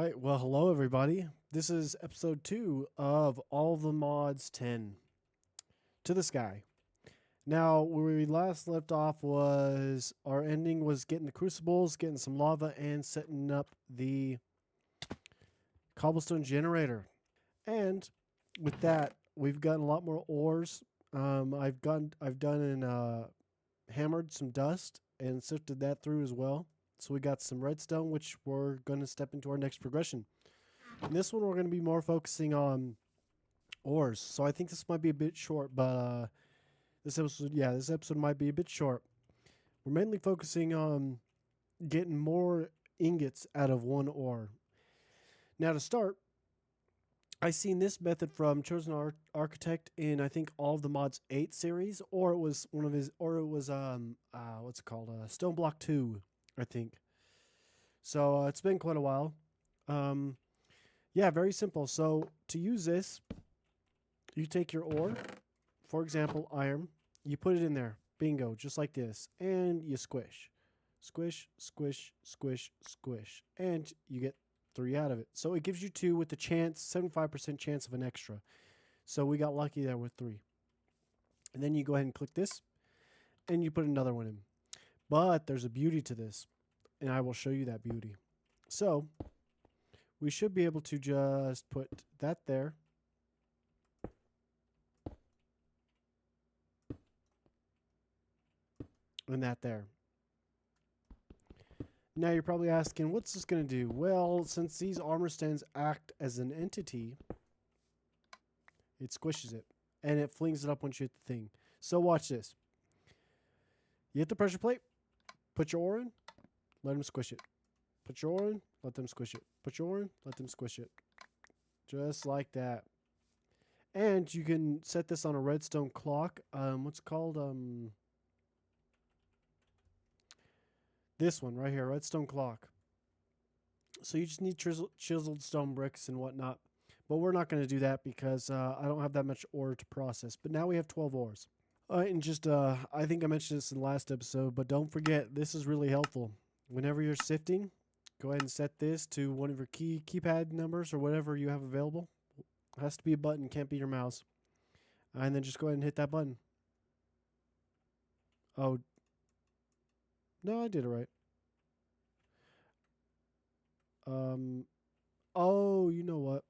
Alright, well, hello everybody. This is episode 2 of All the Mods 10 to the Sky. Now, where we last left off was our ending was getting the crucibles, getting some lava, and setting up the cobblestone generator. And with that, we've gotten a lot more ores. I've done and hammered some dust and sifted that through as well. So we got some redstone, which we're going to step into our next progression. In this one, we're going to be more focusing on ores. So I think this might be a bit short, but this episode might be a bit short. We're mainly focusing on getting more ingots out of one ore. Now to start, I seen this method from Chosen Architect in I think all of the Mods 8 series, or it was what's it called? Stone Block 2, I think. So it's been quite a while. Yeah, very simple. So to use this, you take your ore, for example, iron, you put it in there. Bingo, just like this. And you squish. Squish, squish, squish, squish. And you get 3 out of it. So it gives you 2 with the chance, 75% chance of an extra. So we got lucky there with 3. And then you go ahead and click this, and you put another one in. But there's a beauty to this, and I will show you that beauty. So we should be able to just put that there. And that there. Now you're probably asking, what's this going to do? Well, since these armor stands act as an entity, it squishes it. And it flings it up once you hit the thing. So watch this. You hit the pressure plate, put your ore in, let them squish it. Put your ore in, let them squish it. Put your ore in, let them squish it. Just like that. And you can set this on a redstone clock. What's it called? This one right here, redstone clock. So you just need chiseled stone bricks and whatnot. But we're not going to do that because I don't have that much ore to process. But now we have 12 ores. And just, I think I mentioned this in the last episode, but don't forget, this is really helpful. Whenever you're sifting, go ahead and set this to one of your keypad numbers or whatever you have available. It has to be a button, can't be your mouse. And then just go ahead and hit that button. Oh, no, I did it right. Oh, you know what?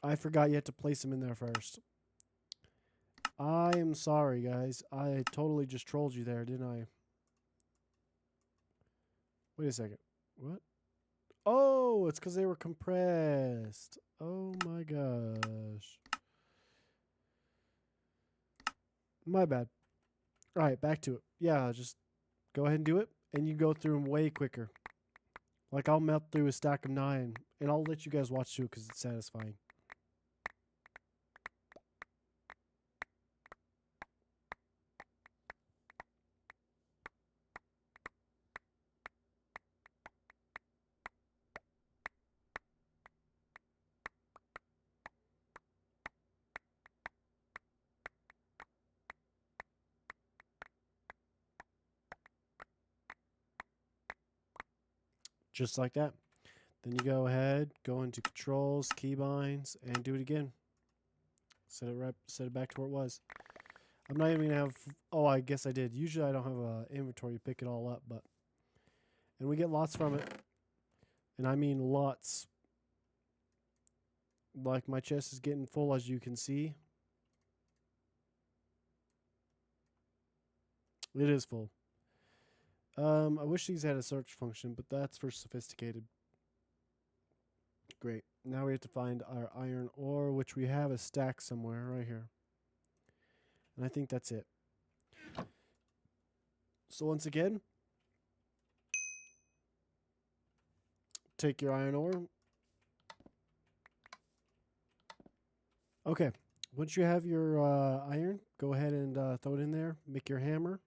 I forgot you had to place them in there first. I am sorry, guys. I totally just trolled you there, didn't I? Wait a second. What? Oh, it's because they were compressed. Oh my gosh. My bad. All right, back to it. Yeah, just go ahead and do it, and you go through them way quicker. Like I'll melt through a stack of 9, and I'll let you guys watch too because it's satisfying. Just like that. Then you go ahead, go into controls, keybinds, and do it again. Set it back to where it was. I'm not even gonna have. Oh, I guess I did. Usually I don't have a inventory to pick it all up, but and we get lots from it, and I mean lots. Like my chest is getting full, as you can see. It is full. I wish these had a search function, but that's for sophisticated. Great. Now we have to find our iron ore, which we have a stack somewhere right here. And I think that's it. So once again, take your iron ore. Okay. Once you have your iron, go ahead and throw it in there. Make your hammer,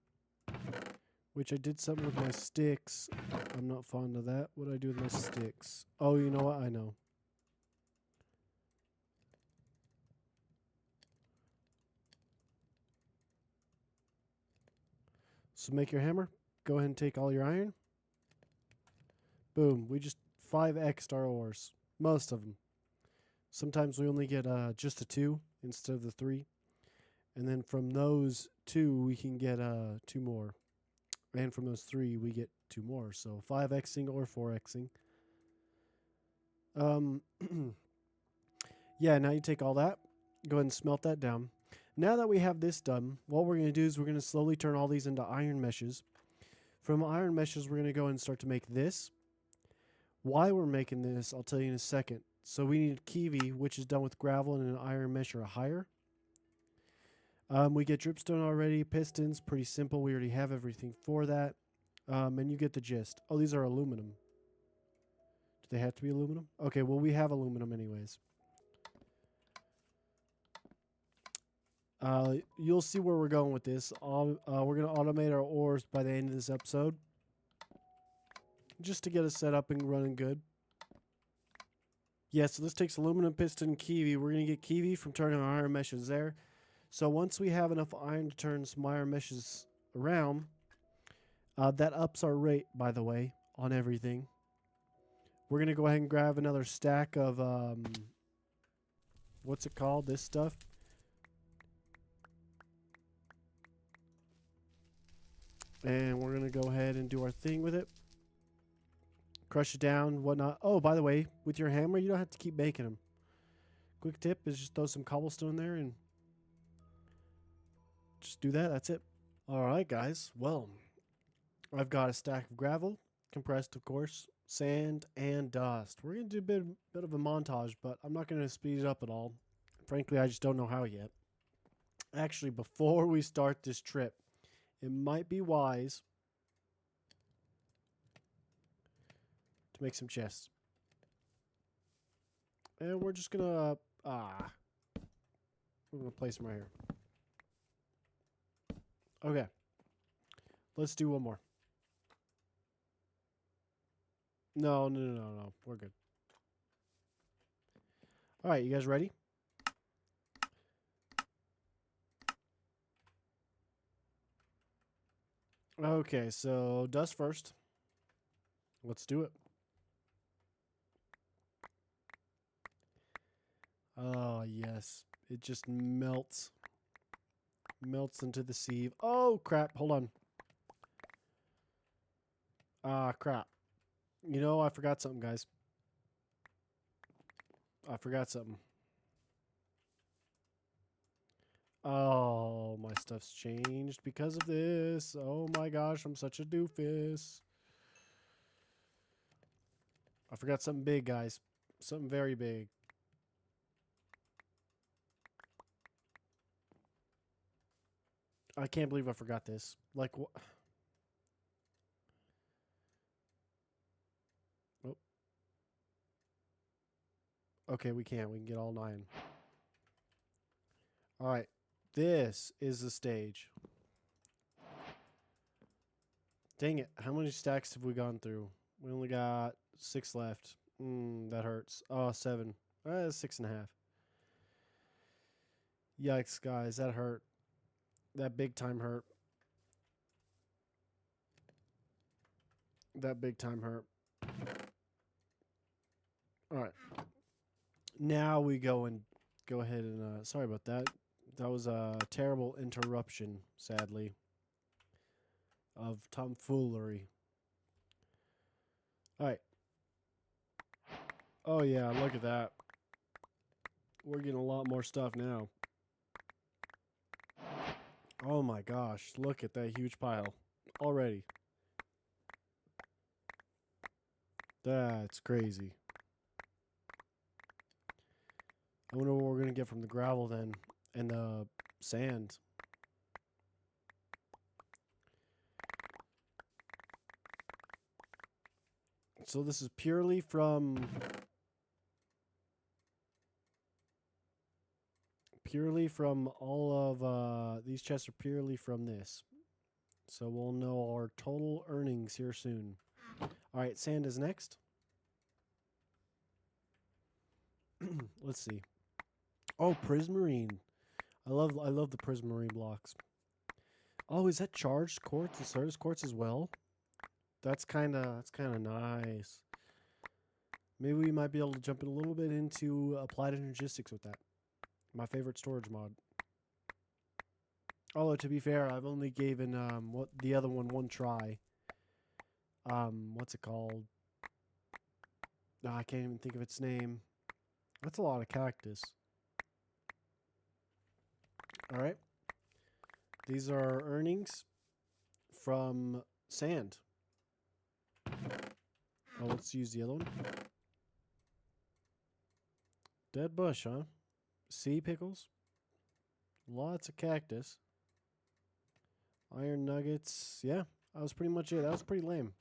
which I did something with my sticks. I'm not fond of that. What do I do with my sticks? Oh, you know what? I know. So make your hammer. Go ahead and take all your iron. Boom. We just 5x'd our ores. Most of them. Sometimes we only get just a 2 instead of the 3. And then from those 2, we can get 2 more. And from those 3, we get 2 more. So 5xing or 4xing. Yeah, now you take all that. Go ahead and smelt that down. Now that we have this done, what we're going to do is we're going to slowly turn all these into iron meshes. From iron meshes, we're going to go and start to make this. Why we're making this, I'll tell you in a second. So we need kiwi, which is done with gravel and an iron mesh or higher. We get dripstone already. Pistons, pretty simple. We already have everything for that. And you get the gist. Oh, these are aluminum. Do they have to be aluminum? Okay, well, we have aluminum anyways. You'll see where we're going with this. We're going to automate our ores by the end of this episode. Just to get us set up and running good. Yeah, so this takes aluminum, piston, kiwi. We're going to get kiwi from turning our iron meshes there. So once we have enough iron to turn some iron meshes around, that ups our rate, by the way, on everything. We're going to go ahead and grab another stack of, what's it called? This stuff. And we're going to go ahead and do our thing with it. Crush it down, whatnot. Oh, by the way, with your hammer, you don't have to keep making them. Quick tip is just throw some cobblestone there and just do that. That's it. All right, guys. Well, I've got a stack of gravel, compressed, of course, sand, and dust. We're going to do a bit of a montage, but I'm not going to speed it up at all. Frankly, I just don't know how yet. Actually, before we start this trip, it might be wise to make some chests. And we're just going to, we're going to place them right here. Okay. Let's do one more. No. We're good. All right, you guys ready? Okay, so dust first. Let's do it. Oh, yes. It just melts. Melts into the sieve. Oh, crap. Hold on. Ah, crap. You know, I forgot something, guys. I forgot something. Oh, my stuff's changed because of this. Oh my gosh, I'm such a doofus. I forgot something big, guys. Something very big. I can't believe I forgot this. Like, what? Oh. Okay, we can. We can get all 9. All right. This is the stage. Dang it. How many stacks have we gone through? We only got 6 left. That hurts. Oh, 7. 6.5. Yikes, guys. That hurt. That big time hurt. That big time hurt. All right. Now we go ahead and sorry about that. That was a terrible interruption, sadly, of tomfoolery. All right. Oh yeah, look at that. We're getting a lot more stuff now. Oh my gosh, look at that huge pile already. That's crazy. I wonder what we're going to get from the gravel then and the sand. So this is purely from all of these chests are purely from this. So we'll know our total earnings here soon. All right, sand is next. Let's see. Oh, prismarine. I love the prismarine blocks. Oh, is that charged quartz? Is Certus quartz as well? That's kind of nice. Maybe we might be able to jump in a little bit into applied energistics with that. My favorite storage mod. Although to be fair, I've only given what the other one try. What's it called? Oh, I can't even think of its name. That's a lot of cactus. All right. These are earnings from sand. Oh, let's use the other one. Dead bush, huh? Sea pickles. Lots of cactus. Iron nuggets. Yeah, that was pretty much it. That was pretty lame.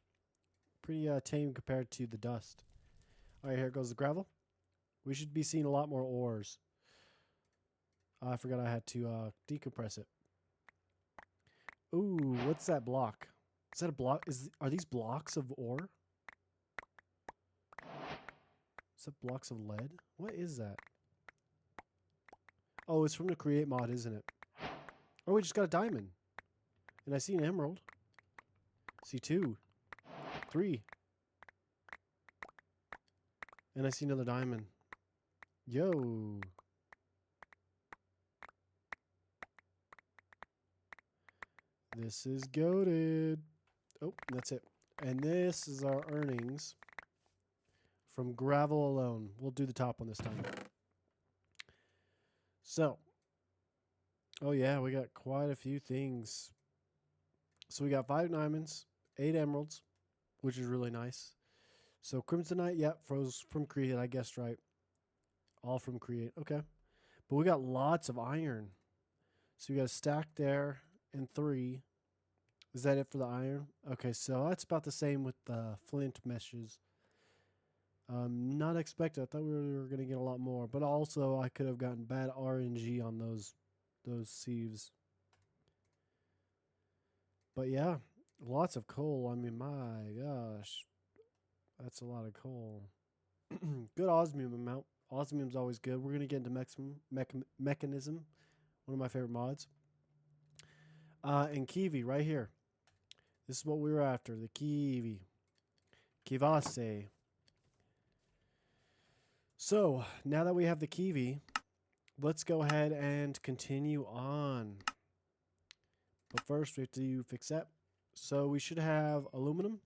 Pretty tame compared to the dust. All right, here goes the gravel. We should be seeing a lot more ores. I forgot I had to decompress it. Ooh, what's that block? Is that a block? Are these blocks of ore? Is that blocks of lead? What is that? Oh, it's from the Create mod, isn't it? Oh, we just got a diamond. And I see an emerald. See 2. 3. And I see another diamond. Yo. This is goated. Oh, that's it. And this is our earnings from gravel alone. We'll do the top one this time. So. Oh, yeah, we got quite a few things. So we got 5 diamonds, 8 emeralds, which is really nice. So Crimsonite, yep, froze from Create, I guessed right. All from Create, okay. But we got lots of iron. So we got a stack there and 3. Is that it for the iron? Okay, so that's about the same with the flint meshes. Not expected. I thought we were going to get a lot more. But also, I could have gotten bad RNG on those sieves. But yeah, lots of coal. I mean, my gosh. That's a lot of coal. Good osmium amount. Osmium's always good. We're going to get into mechanism. One of my favorite mods. And Kiwi right here. This is what we were after. The Kiwi. Kivase. So, now that we have the Kiwi, let's go ahead and continue on. But first, we have to fix that. So, we should have aluminum.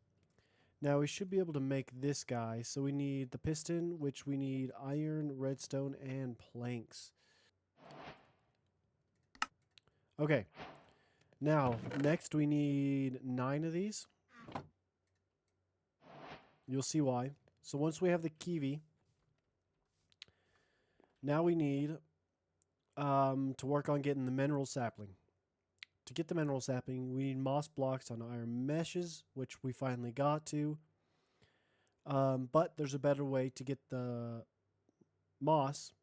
Now, we should be able to make this guy. So, we need the piston, which we need iron, redstone, and planks. Okay. Now, next we need 9 of these. You'll see why. So, once we have the Kiwi, now we need to work on getting the mineral sapling. To get the mineral sapling, we need moss blocks on iron meshes, which we finally got to. But there's a better way to get the moss,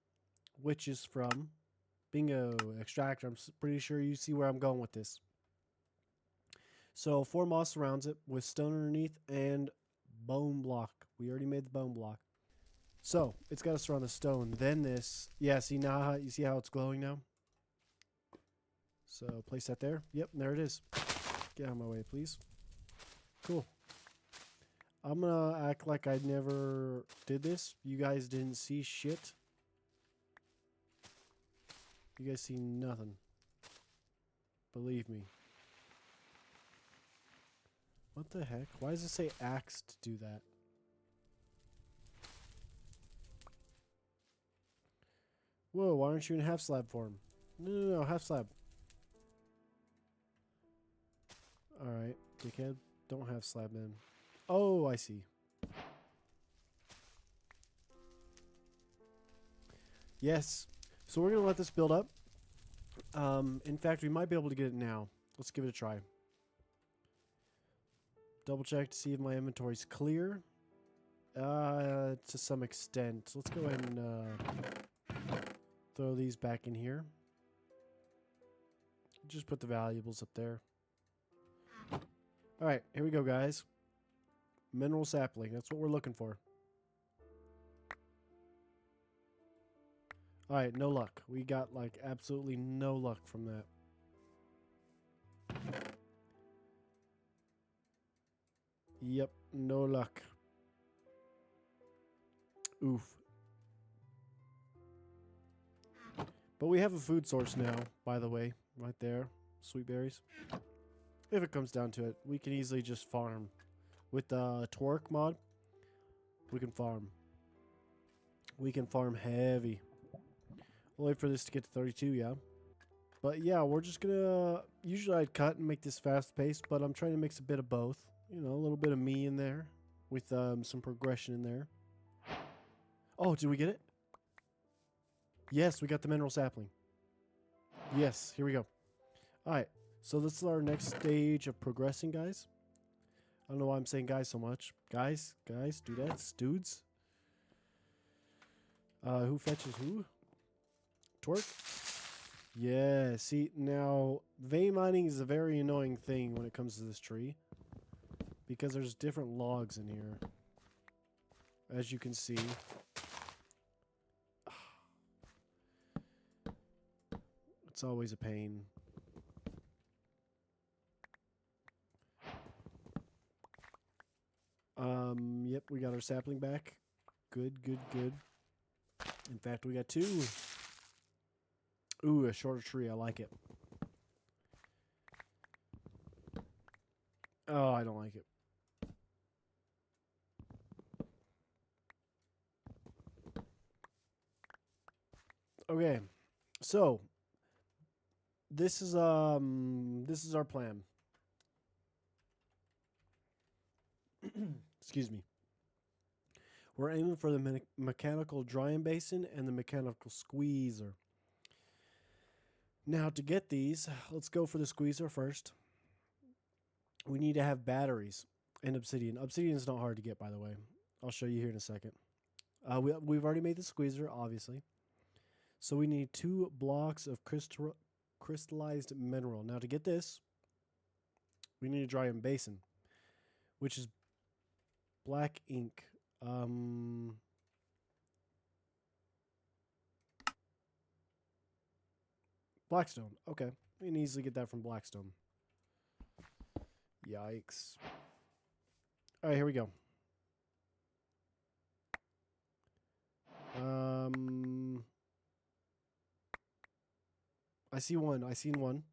which is from bingo extractor. I'm pretty sure you see where I'm going with this. So 4 moss surrounds it with stone underneath and bone block. We already made the bone block. So it's got to surround the stone. Then this, yeah. See now, you see how it's glowing now. So place that there. Yep, there it is. Get out of my way, please. Cool. I'm gonna act like I never did this. You guys didn't see shit. You guys see nothing. Believe me. What the heck? Why does it say axe to do that? Whoa, why aren't you in half slab form? No, half slab. Alright, dickhead. Don't have slab then. Oh, I see. Yes. So we're going to let this build up. In fact, we might be able to get it now. Let's give it a try. Double check to see if my inventory's clear. To some extent. Let's go ahead and throw these back in here. Just put the valuables up there. Alright, here we go, guys. Mineral sapling. That's what we're looking for. Alright, no luck. We got, like, absolutely no luck from that. Yep, no luck. Oof. But we have a food source now, by the way, right there. Sweet berries. If it comes down to it, we can easily just farm. With the Twerk mod, we can farm. We can farm heavy. We'll wait for this to get to 32, yeah. But yeah, we're just gonna... Usually I'd cut and make this fast paced, but I'm trying to mix a bit of both. You know, a little bit of me in there. With some progression in there. Oh, did we get it? Yes, we got the mineral sapling. Yes, here we go. Alright, so this is our next stage of progressing, guys. I don't know why I'm saying guys so much. Guys, dudettes, dudes. Who fetches who? Twerk? Yeah, see, now, vein mining is a very annoying thing when it comes to this tree. Because there's different logs in here. As you can see. It's always a pain. Yep, we got our sapling back. Good. In fact, we got 2. Ooh, a shorter tree. I like it. Oh, I don't like it. Okay. So, this is our plan. Excuse me. We're aiming for the mechanical drying basin and the mechanical squeezer. Now, to get these, let's go for the squeezer first. We need to have batteries and obsidian. Obsidian is not hard to get, by the way. I'll show you here in a second. We've already made the squeezer, obviously. So we need 2 blocks of crystallized mineral. Now, to get this, we need a drying basin, which is black ink. Blackstone. Okay. We can easily get that from Blackstone. Yikes. Alright, here we go. I see one. I seen one.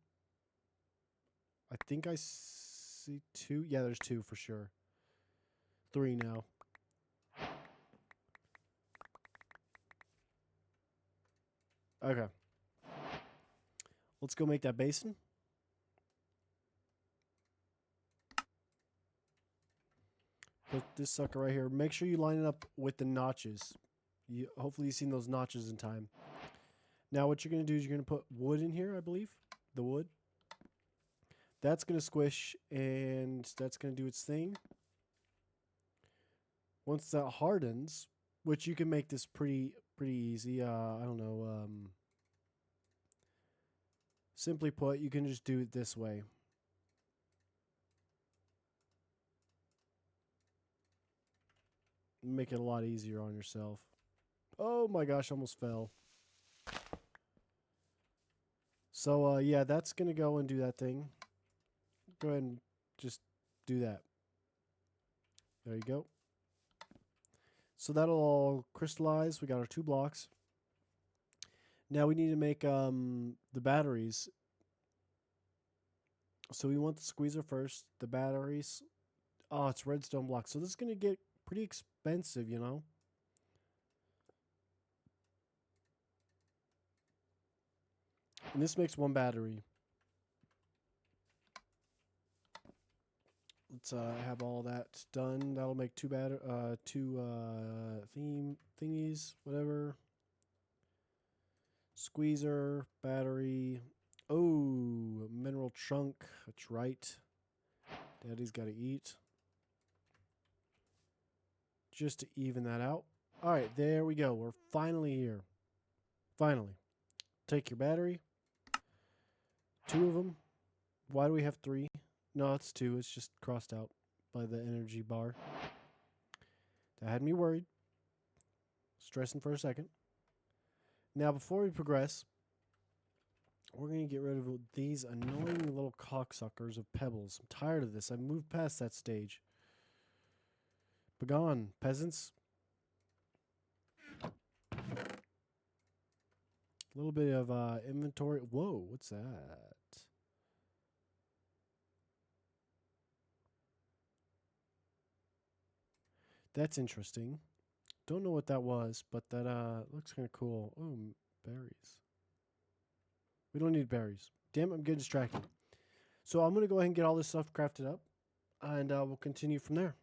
I think I see 2. Yeah, there's 2 for sure. 3 now. Okay. Let's go make that basin. Put this sucker right here. Make sure you line it up with the notches. Hopefully you've seen those notches in time. Now what you're going to do is you're going to put wood in here, I believe. The wood. That's going to squish and that's going to do its thing. Once that hardens, which you can make this pretty easy. I don't know. Simply put, you can just do it this way. Make it a lot easier on yourself. Oh my gosh, almost fell. So, yeah, that's going to go and do that thing. Go ahead and just do that. There you go. So that'll all crystallize. We got our 2 blocks. Now we need to make the batteries. So we want the squeezer first. The batteries. Oh, it's redstone blocks. So this is going to get pretty expensive, you know. And this makes 1 battery. Let's have all that done. That'll make 2 thingies, whatever. Squeezer, battery. Oh, mineral chunk. That's right. Daddy's got to eat. Just to even that out. All right, there we go. We're finally here. Finally. Take your battery. 2 of them. Why do we have 3? No, it's 2. It's just crossed out by the energy bar. That had me worried. Stressing for a second. Now, before we progress, we're going to get rid of these annoying little cocksuckers of pebbles. I'm tired of this. I've moved past that stage. Begone, peasants. A little bit of inventory. Whoa, what's that? That's interesting. Don't know what that was, but that looks kind of cool. Oh, berries. We don't need berries. Damn, I'm getting distracted. So I'm going to go ahead and get all this stuff crafted up, and we'll continue from there.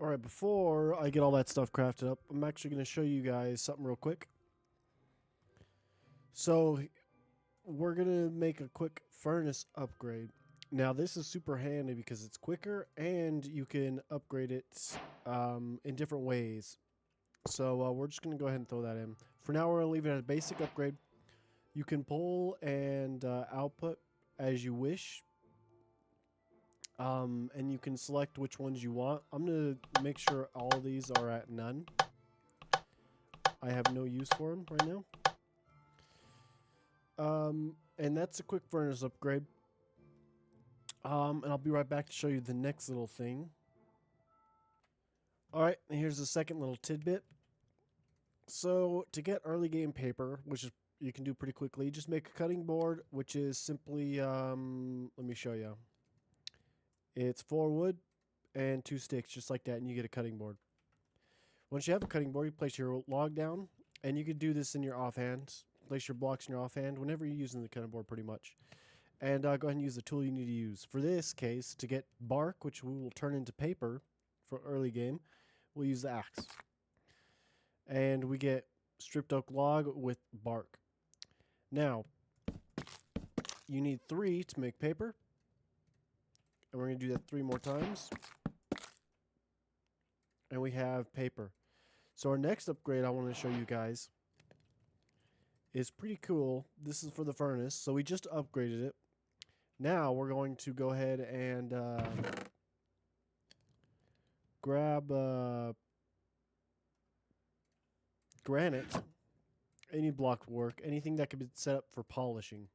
All right, before I get all that stuff crafted up, I'm actually going to show you guys something real quick. So we're going to make a quick furnace upgrade. Now, this is super handy because it's quicker and you can upgrade it in different ways. So we're just going to go ahead and throw that in. For now, we're going to leave it as a basic upgrade. You can pull and output as you wish. And you can select which ones you want. I'm going to make sure all of these are at none. I have no use for them right now. And that's a quick furnace upgrade. And I'll be right back to show you the next little thing. Alright, here's the second little tidbit. So, to get early game paper, which is you can do pretty quickly, just make a cutting board, which is simply, let me show you. It's 4 wood and 2 sticks, just like that, and you get a cutting board. Once you have a cutting board, you place your log down, and you can do this in your offhand. Place your blocks in your offhand, whenever you're using the cutting board, pretty much. And go ahead and use the tool you need to use. For this case, to get bark, which we will turn into paper for early game, we'll use the axe. And we get stripped oak log with bark. Now, you need 3 to make paper. And we're going to do that 3 more times. And we have paper. So our next upgrade I want to show you guys is pretty cool. This is for the furnace. So we just upgraded it. Now we're going to go ahead and grab granite. Any block work. Anything that can be set up for polishing.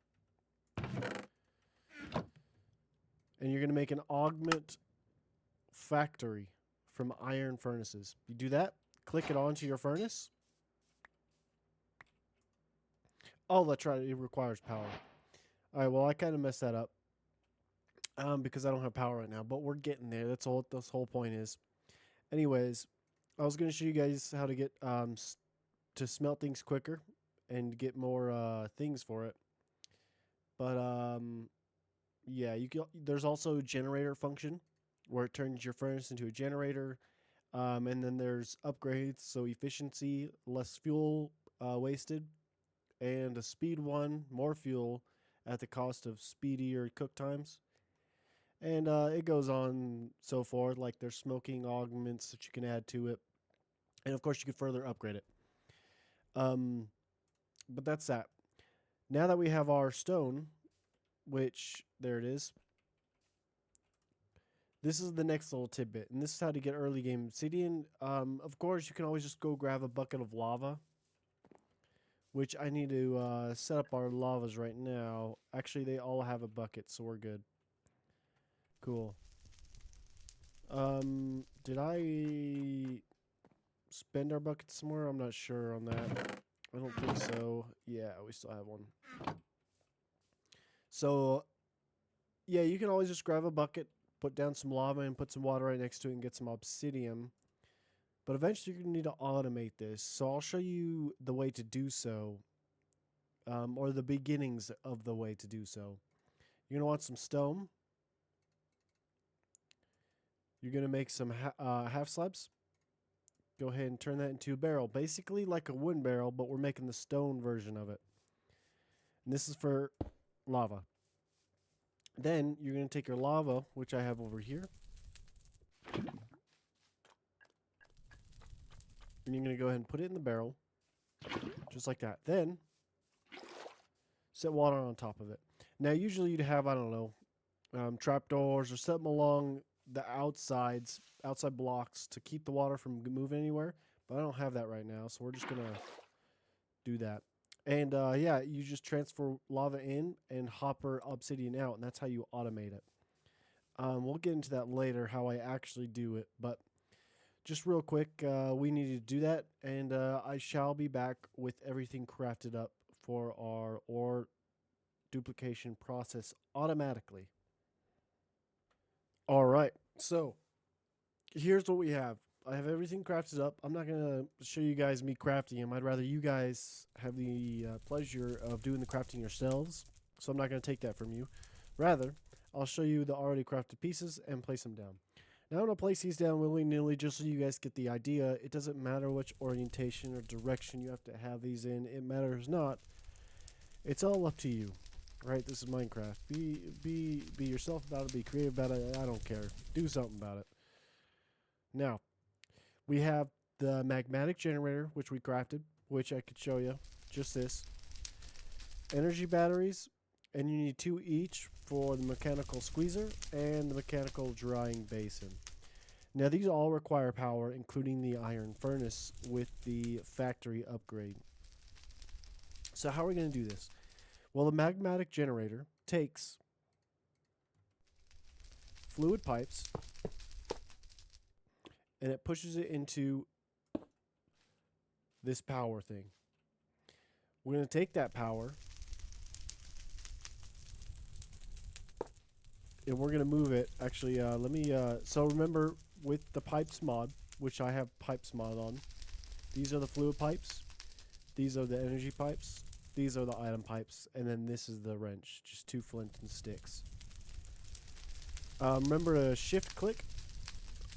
And you're going to make an augment factory from iron furnaces. You do that, click it onto your furnace. Oh, that's right, it requires power. Alright, well, I kind of messed that up. Because I don't have power right now, but we're getting there. That's all what this whole point is. Anyways, I was going to show you guys how to get to smelt things quicker and get more things for it. But yeah, there's also a generator function where it turns your furnace into a generator. And then there's upgrades, so efficiency, less fuel wasted, and a speed one, more fuel at the cost of speedier cook times. And it goes on so forth, like there's smoking augments that you can add to it. And of course you can further upgrade it. But that's that. Now that we have our stone, which, there it is. This is the next little tidbit, and this is how to get early game obsidian. Of course, you can always just go grab a bucket of lava, which I need to set up our lavas right now. Actually, they all have a bucket, so we're good. Cool. Did I spend our bucket somewhere? I'm not sure on that. I don't think so. Yeah, we still have one. So, yeah, you can always just grab a bucket, put down some lava, and put some water right next to it and get some obsidian. But eventually you're going to need to automate this. So I'll show you the way to do so, or the beginnings of the way to do so. You're going to want some stone. You're going to make some half slabs. Go ahead and turn that into a barrel. Basically like a wooden barrel, but we're making the stone version of it. And this is for lava. Then you're going to take your lava, which I have over here. And you're going to go ahead and put it in the barrel. Just like that. Then set water on top of it. Now usually you'd have, I don't know, trapdoors or something along the outside blocks to keep the water from moving anywhere, but I don't have that right now, so we're just gonna do that. And yeah, you just transfer lava in and hopper obsidian out, and that's how you automate it. We'll get into that later, how I actually do it. But just real quick, we need to do that. And I shall be back with everything crafted up for our ore duplication process automatically. All right. So here's what we have. I have everything crafted up. I'm not going to show you guys me crafting them. I'd rather you guys have the pleasure of doing the crafting yourselves. So I'm not going to take that from you. Rather, I'll show you the already crafted pieces and place them down. Now I'm going to place these down willy-nilly just so you guys get the idea. It doesn't matter which orientation or direction you have to have these in. It matters not. It's all up to you. Right? This is Minecraft. Be yourself about it. Be creative about it. I don't care. Do something about it. Now, we have the magmatic generator, which we crafted, which I could show you. Just this. Energy batteries, and you need 2 each for the mechanical squeezer and the mechanical drying basin. Now, these all require power, including the iron furnace with the factory upgrade. So how are we going to do this? Well, the magmatic generator takes fluid pipes and it pushes it into this power thing. We're going to take that power and we're going to move it. Actually, let me, so remember with the pipes mod, which I have pipes mod on, these are the fluid pipes, these are the energy pipes, these are the item pipes, and then this is the wrench, just 2 flint and sticks. Remember to shift click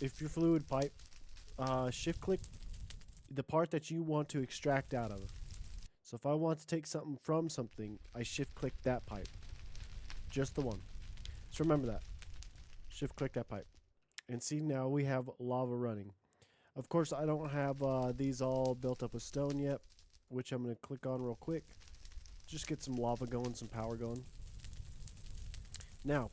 if your fluid pipe, shift click the part that you want to extract out of. So if I want to take something from something, I shift click that pipe. Just the one. So remember that. Shift click that pipe. And see, now we have lava running. Of course, I don't have these all built up with stone yet, which I'm going to click on real quick. Just get some lava going, some power going. Now,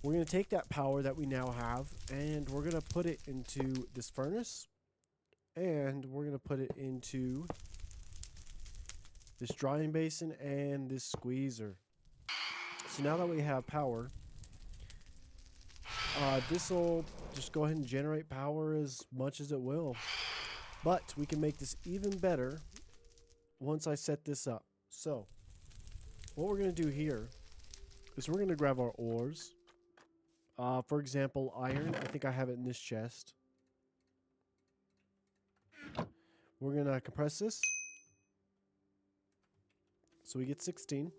we're going to take that power that we now have, and we're going to put it into this furnace, and we're going to put it into this drying basin and this squeezer. So now that we have power, this will just go ahead and generate power as much as it will. But we can make this even better once I set this up. So, what we're going to do here is we're going to grab our ores. For example, iron. I think I have it in this chest. We're going to compress this. So we get 16.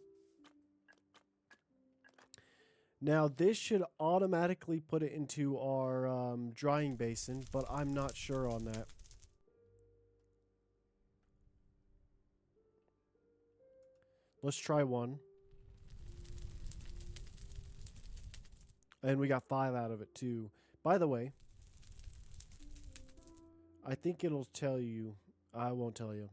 Now, this should automatically put it into our drying basin, but I'm not sure on that. Let's try one. And we got 5 out of it, too. By the way, I think it'll tell you. I won't tell you.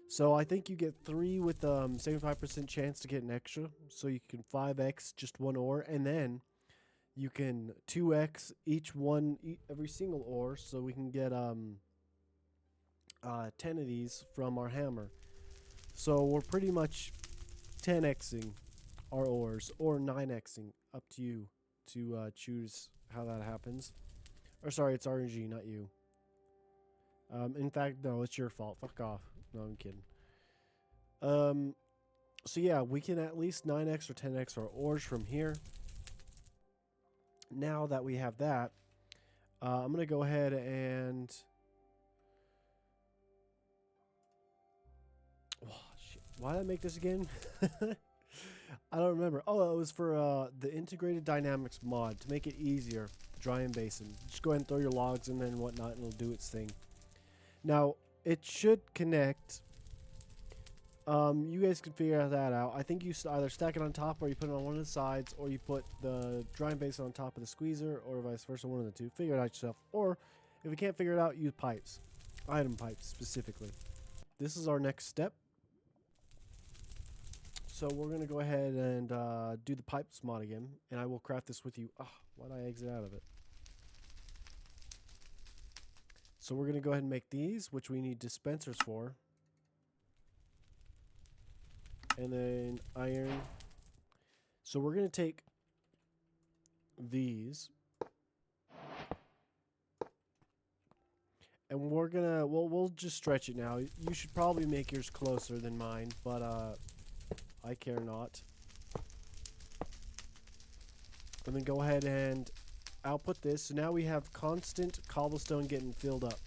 So I think you get 3 with 75% chance to get an extra. So you can 5x just one ore, and then you can 2x every single ore. So we can get 10 of these from our hammer. So we're pretty much 10xing our ores, or 9xing, up to you to choose how that happens. Or sorry, it's RNG, not you. In fact, no, it's your fault. Fuck off. No, I'm kidding. So yeah, we can at least 9x or 10x our ores from here. Now that we have that, I'm going to go ahead and... Oh, shit. Why did I make this again? I don't remember. Oh, it was for the Integrated Dynamics mod to make it easier. The drying basin. Just go ahead and throw your logs in there and whatnot, and it'll do its thing. Now, it should connect. You guys can figure that out. I think you either stack it on top, or you put it on one of the sides, or you put the drying basin on top of the squeezer, or vice versa, one of the two. Figure it out yourself. Or, if you can't figure it out, use pipes. Item pipes, specifically. This is our next step. So we're going to go ahead and do the pipes mod again, and I will craft this with you. Ah, why did I exit out of it? So we're going to go ahead and make these, which we need dispensers for. And then iron. So we're going to take these. And we're gonna, we'll just stretch it now. You should probably make yours closer than mine, but I care not. And then go ahead and output this. So now we have constant cobblestone getting filled up.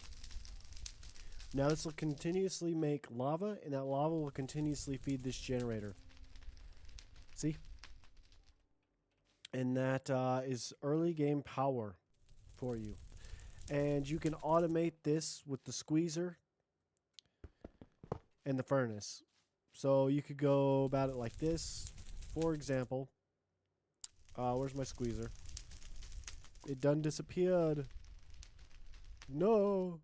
Now this will continuously make lava, and that lava will continuously feed this generator. See? And that is early game power for you. And you can automate this with the squeezer and the furnace. So you could go about it like this. For example, where's my squeezer? It done disappeared. No.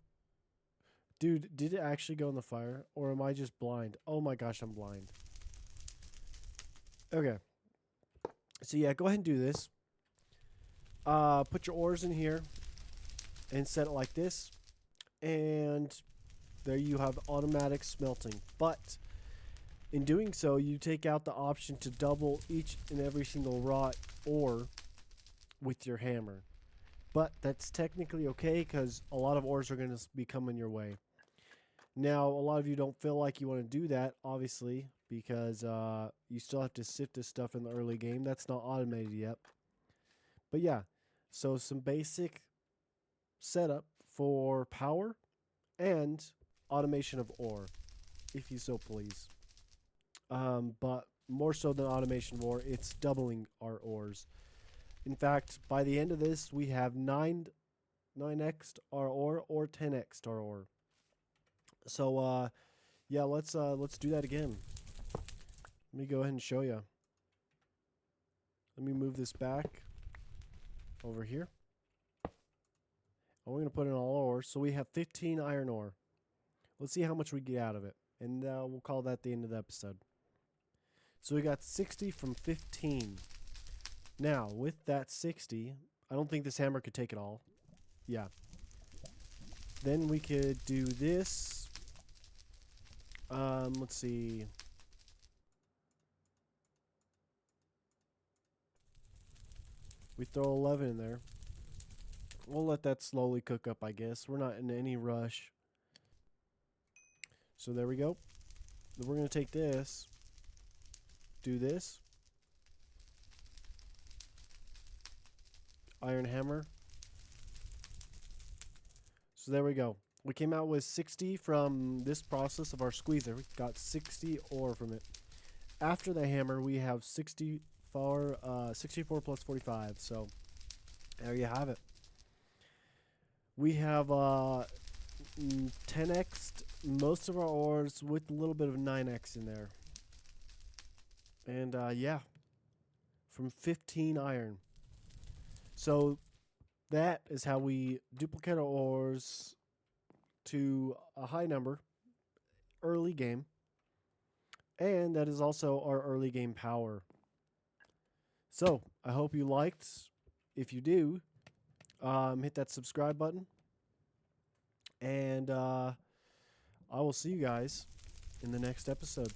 Dude, did it actually go in the fire? Or am I just blind? Oh my gosh, I'm blind. Okay. So yeah, go ahead and do this. Put your ores in here and set it like this. And there you have automatic smelting. But in doing so, you take out the option to double each and every single raw ore with your hammer. But that's technically okay because a lot of ores are going to be coming your way. Now, a lot of you don't feel like you want to do that, obviously, because you still have to sift this stuff in the early game. That's not automated yet. But yeah, so some basic setup for power and automation of ore, if you so please. But more so than automation of ore, it's doubling our ores. In fact, by the end of this, we have 9x our ore or 10x our ore. So yeah, let's do that again. Let me go ahead and show you. Let me move this back over here. And we're going to put in all ore. So we have 15 iron ore. Let's see how much we get out of it. And we'll call that the end of the episode. So we got 60 from 15. Now, with that 60, I don't think this hammer could take it all. Yeah. Then we could do this. Let's see. We throw 11 in there. We'll let that slowly cook up, I guess. We're not in any rush. So there we go. Then we're going to take this. Do this. Iron hammer. So there we go. We came out with 60 from this process of our squeezer. We got 60 ore from it. After the hammer, we have 64 plus 45. So there you have it. We have 10x most of our ores with a little bit of 9x in there. And yeah, from 15 iron. So that is how we duplicate our ores to a high number early game. And that is also our early game power. So I hope you liked. If you do, hit that subscribe button. And I will see you guys in the next episode.